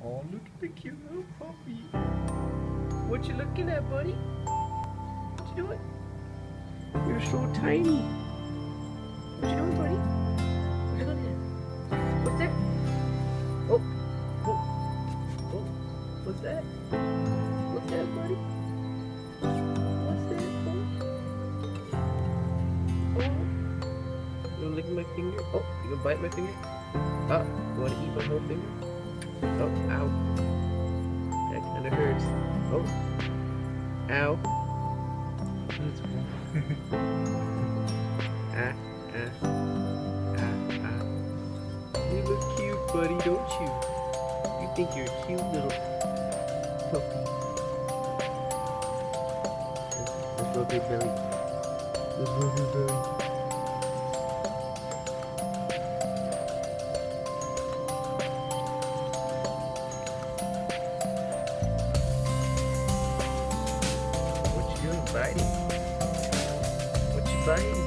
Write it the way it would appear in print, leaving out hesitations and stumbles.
Oh, look at the cute little puppy. What you looking at, buddy? What you doing? You're so tiny. What you doing, buddy? What you looking at? What's that? Oh, oh, oh. What's that? What's that, buddy? What's that, buddy? Oh, you wanna lick my finger? Oh, you gonna bite my finger? Oh, you wanna eat my whole finger? Oh, ow. That kinda hurts. Oh, ow. That's cool. Ah, ah, ah, ah. You look cute, buddy, don't you? You think you're a cute little puppy. Let's rub your belly. Let's rub your belly. What you doing, biting? What you biting?